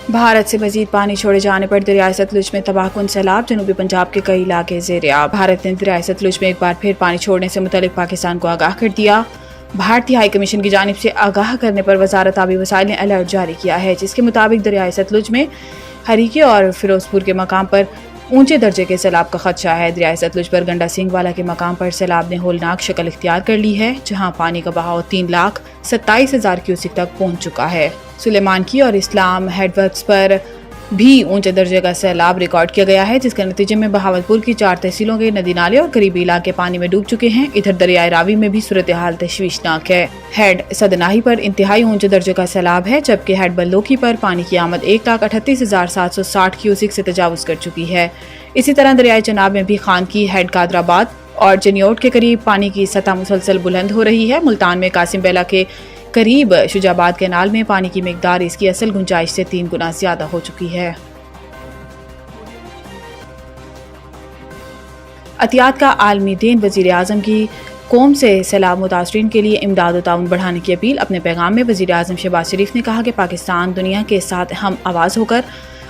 بھارت سے مزید پانی چھوڑے جانے پر دریائے ستلج میں تباہ کن سیلاب، جنوبی پنجاب کے کئی علاقے زیر آب۔ بھارت نے دریائے ستلج میں ایک بار پھر پانی چھوڑنے سے متعلق پاکستان کو آگاہ کر دیا۔ بھارتی ہائی کمیشن کی جانب سے آگاہ کرنے پر وزارت آبی وسائل نے الرٹ جاری کیا ہے، جس کے مطابق دریائے ستلج میں ہریکے اور فیروز پور کے مقام پر اونچے درجے کے سیلاب کا خدشہ ہے۔ دریائے ستلج پر گنڈا سنگھ والا کے مقام پر سیلاب نے ہولناک شکل اختیار کر لی ہے، جہاں پانی کا بہاؤ 3,27,000 کیوسک تک پہنچ چکا ہے۔ سلیمان کی اور اسلام ہیڈ ورکس پر بھی اونچے درجے کا سیلاب ریکارڈ کیا گیا ہے، جس کے نتیجے میں بہاولپور کی 4 تحصیلوں کے ندی نالے اور قریبی علاقے پانی میں ڈوب چکے ہیں۔ ادھر دریائے راوی میں بھی صورتحال تشویشناک ہے۔ ہیڈ سدناہی پر انتہائی اونچے درجے کا سیلاب ہے، جبکہ ہیڈ بلوکی پر پانی کی آمد 1,38,760 کیوسک سے تجاوز کر چکی ہے۔ اسی طرح دریائے چناب میں بھی خان کی، ہیڈ قادر آباد اور جنیوٹ کے قریب پانی کی سطح مسلسل بلند ہو رہی ہے۔ ملتان میں قاسم بیلا کے قریب شجاع آباد کینال میں پانی کی مقدار اس کی اصل گنجائش سے 3 گنا زیادہ ہو چکی ہے۔ عطیات کا عالمی دین، وزیر اعظم کی قوم سے سیلاب متاثرین کے لیے امداد و تعاون بڑھانے کی اپیل۔ اپنے پیغام میں وزیر اعظم شہباز شریف نے کہا کہ پاکستان دنیا کے ساتھ ہم آواز ہو کر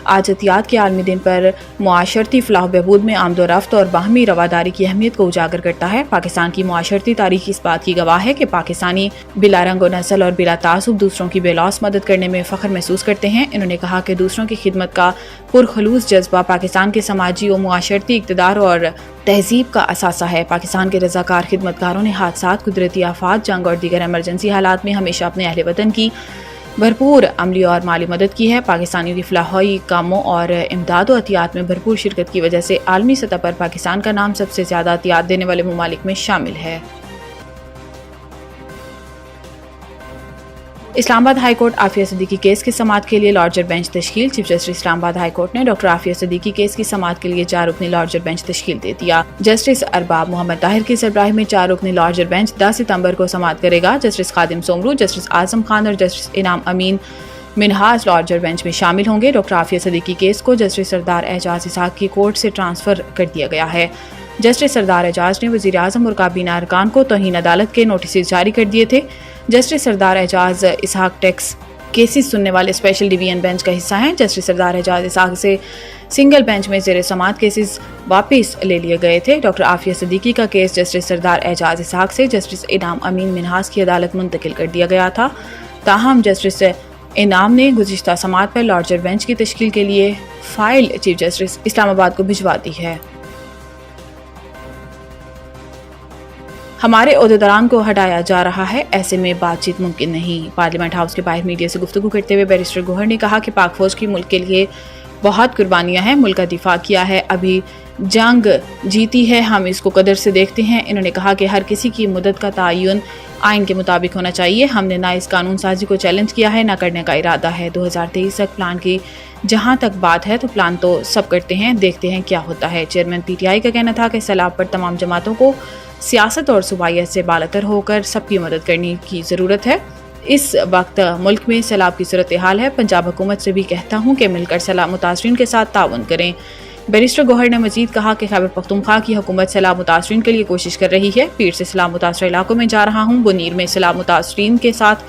آج عطیات کے عالمی دن پر معاشرتی فلاح و بہبود میں آمد و رفت اور باہمی رواداری کی اہمیت کو اجاگر کرتا ہے۔ پاکستان کی معاشرتی تاریخ اس بات کی گواہ ہے کہ پاکستانی بلا رنگ و نسل اور بلا تعصب دوسروں کی بے لوث مدد کرنے میں فخر محسوس کرتے ہیں۔ انہوں نے کہا کہ دوسروں کی خدمت کا پرخلوص جذبہ پاکستان کے سماجی و معاشرتی اقتدار اور تہذیب کا اثاثہ ہے۔ پاکستان کے رضاکار خدمتکاروں نے حادثات، قدرتی آفات، جنگ اور دیگر ایمرجنسی حالات میں ہمیشہ اپنے اہل وطن کی بھرپور عملی اور مالی مدد کی ہے۔ پاکستانیوں کی فلاحی کاموں اور امداد و عطیات میں بھرپور شرکت کی وجہ سے عالمی سطح پر پاکستان کا نام سب سے زیادہ عطیات دینے والے ممالک میں شامل ہے۔ Islamabad high court Aafia Siddiqui case کی سماعت کے لیے لارجر بینچ تشکیل۔ Chief justice Islamabad high court نے ڈاکٹر عافیہ صدیقی کیس کی سماعت کے لیے 4 رکنی لارجر بینچ تشکیل دے دیا۔ جسٹس ارباب محمد طاہر کی سربراہی میں 4 رکنی لارجر بینچ 10 ستمبر کو سماعت کرے گا۔ جسٹس خادم سومرو، جسٹس اعظم خان اور جسٹس انعام امین منہاس لارجر بینچ میں شامل ہوں گے۔ ڈاکٹر عافیہ صدیقی کیس کو جسٹس سردار اعجاز اسحاق کی کورٹ سے ٹرانسفر کر دیا گیا ہے۔ جسٹس سردار اعجاز نے وزیر اعظم اور کابینہ ارکان کو توہین عدالت کے نوٹسز جاری کر دیے تھے۔ جسٹس سردار اعجاز اسحاق ٹیکس کیسز سننے والے اسپیشل ڈویژن بینچ کا حصہ ہیں۔ جسٹس سردار اعجاز اسحاق سے سنگل بینچ میں زیر سماعت کیسز واپس لے لیے گئے تھے۔ ڈاکٹر عافیہ صدیقی کا کیس جسٹس سردار اعجاز اسحاق سے جسٹس انعام امین منہاس کی عدالت منتقل کر دیا گیا تھا، تاہم جسٹس انعام نے گزشتہ سماعت پر لارجر بینچ کی تشکیل کے لیے فائل چیف جسٹس اسلام آباد کو بھجوا دی ہے۔ ہمارے عہدیداران کو ہٹایا جا رہا ہے، ایسے میں بات چیت ممکن نہیں۔ پارلیمنٹ ہاؤس کے باہر میڈیا سے گفتگو کرتے ہوئے بیرسٹر گوہر نے کہا کہ پاک فوج کی ملک کے لیے بہت قربانیاں ہیں، ملک کا دفاع کیا ہے، ابھی جنگ جیتی ہے، ہم اس کو قدر سے دیکھتے ہیں۔ انہوں نے کہا کہ ہر کسی کی مدد کا تعین آئین کے مطابق ہونا چاہیے۔ ہم نے نہ اس قانون سازی کو چیلنج کیا ہے، نہ کرنے کا ارادہ ہے۔ 2023 تک پلان کی جہاں تک بات ہے تو پلان تو سب کرتے ہیں، دیکھتے ہیں کیا ہوتا ہے۔ چیئرمین پی ٹی آئی کا کہنا تھا کہ سیلاب پر تمام جماعتوں کو سیاست اور صوبائیت سے بالاتر ہو کر سب کی مدد کرنے کی ضرورت ہے۔ اس وقت ملک میں سیلاب کی صورتحال ہے، پنجاب حکومت سے بھی کہتا ہوں کہ مل کر سیلاب متاثرین کے ساتھ تعاون کریں۔ بیرسٹر گوہر نے مزید کہا کہ خیبر پختونخوا کی حکومت سیلاب متاثرین کے لیے کوشش کر رہی ہے۔ پیر سے سیلاب متاثرہ علاقوں میں جا رہا ہوں، بنیر میں سیلاب متاثرین کے ساتھ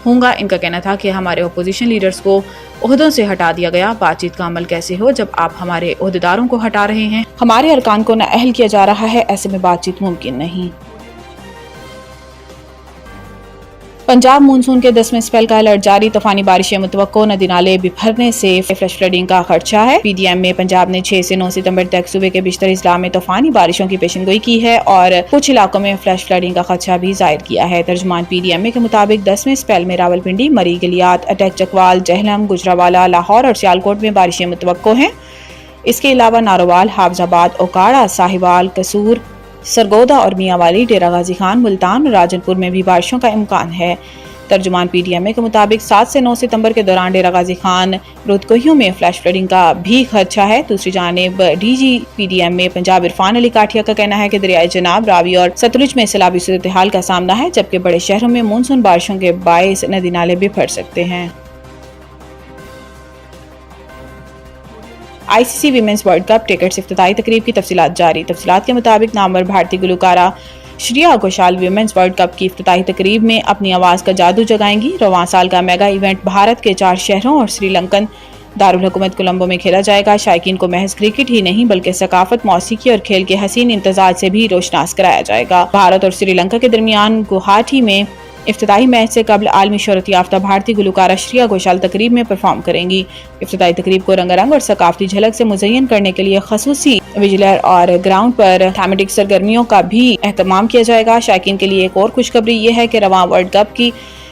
ہوں گا۔ ان کا کہنا تھا کہ ہمارے اپوزیشن لیڈرز کو عہدوں سے ہٹا دیا گیا، بات چیت کا عمل کیسے ہو جب آپ ہمارے عہدیداروں کو ہٹا رہے ہیں، ہمارے ارکان کو نااہل کیا جا رہا ہے، ایسے میں بات چیت ممکن نہیں۔ پنجاب مونسون کے 10ویں اسپیل کا الرٹ جاری، طوفانی بارشیں متوقع، ندی نالے بھرنے سے فلش فلڈنگ کا خدشہ ہے۔ پی ڈی ایم میں پنجاب نے 6 سے 9 ستمبر تک صوبے کے بیشتر اضلاع میں طوفانی بارشوں کی پیشن گوئی کی ہے اور کچھ علاقوں میں فلش فلڈنگ کا خدشہ بھی ظاہر کیا ہے۔ ترجمان پی ڈی ایم کے مطابق 10ویں اسپیل میں راولپنڈی، مری، گلیات، اٹک، چکوال، جہلم، گجرانوالہ، لاہور اور سیالکوٹ میں بارشیں متوقع ہیں۔ اس کے علاوہ ناروال، حافظ آباد، اوکاڑہ، ساہیوال، قصور، سرگودا اور میاں والی، ڈیرہ غازی خان، ملتان اور راجن پور میں بھی بارشوں کا امکان ہے۔ ترجمان پی ڈی ایم کے مطابق 7 سے 9 ستمبر کے دوران ڈیرہ غازی خان، رودکوہیوں میں فلیش فلڈنگ کا بھی خدشہ ہے۔ دوسری جانب D G P D M میں پنجاب عرفان علی کاٹھیا کا کہنا ہے کہ دریائے چناب، راوی اور ستلج میں سیلابی صورتحال کا سامنا ہے، جبکہ بڑے شہروں میں مونسون بارشوں کے باعث ندی نالے بھی بھر سکتے ہیں۔ آئی سی سی ویمنز ورلڈ کپ ٹکٹس افتتاحی تقریب کی تفصیلات جاری۔ تفصیلات کے مطابق نامور بھارتی گلوکارہ Shreya Ghoshal women's world cup کی افتتاحی تقریب میں اپنی آواز کا جادو جگائیں گی۔ رواں سال کا میگا ایونٹ بھارت کے 4 شہروں اور سری لنکن دارالحکومت کولمبو میں کھیلا جائے گا۔ شائقین کو محض کرکٹ ہی نہیں بلکہ ثقافت، موسیقی اور کھیل کے حسین امتزاج سے بھی روشناس کرایا جائے گا۔ بھارت اور سری لنکا کے درمیان گوہاٹی میں افتتاحی میچ سے قبل عالمی شہرت یافتہ بھارتی گلوکارہ شرییا گھوشال تقریب میں پرفارم کریں گی۔ افتتاحی تقریب کو رنگا رنگ اور ثقافتی جھلک سے مزین کرنے کے لیے خصوصی ویجولر اور گراؤنڈ پر تھیمیٹک سرگرمیوں کا بھی اہتمام کیا جائے گا۔ شائقین کے لیے ایک اور خوشخبری یہ ہے کہ رواں ورلڈ کپ کی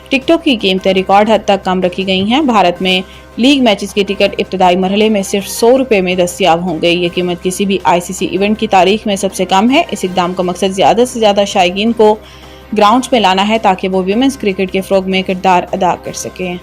ٹکٹوں کی قیمتیں ریکارڈ حد تک کم رکھی گئی ہیں۔ بھارت میں لیگ میچز کی ٹکٹ ابتدائی مرحلے میں صرف 100 روپے میں دستیاب ہوں گے۔ یہ قیمت کسی بھی ICC ایونٹ کی تاریخ میں سب سے کم ہے۔ اس اقدام کا مقصد زیادہ سے زیادہ شائقین کو گراؤنڈز میں لانا ہے تاکہ وہ ویمنز کرکٹ کے فروغ میں کردار ادا کر سکیں۔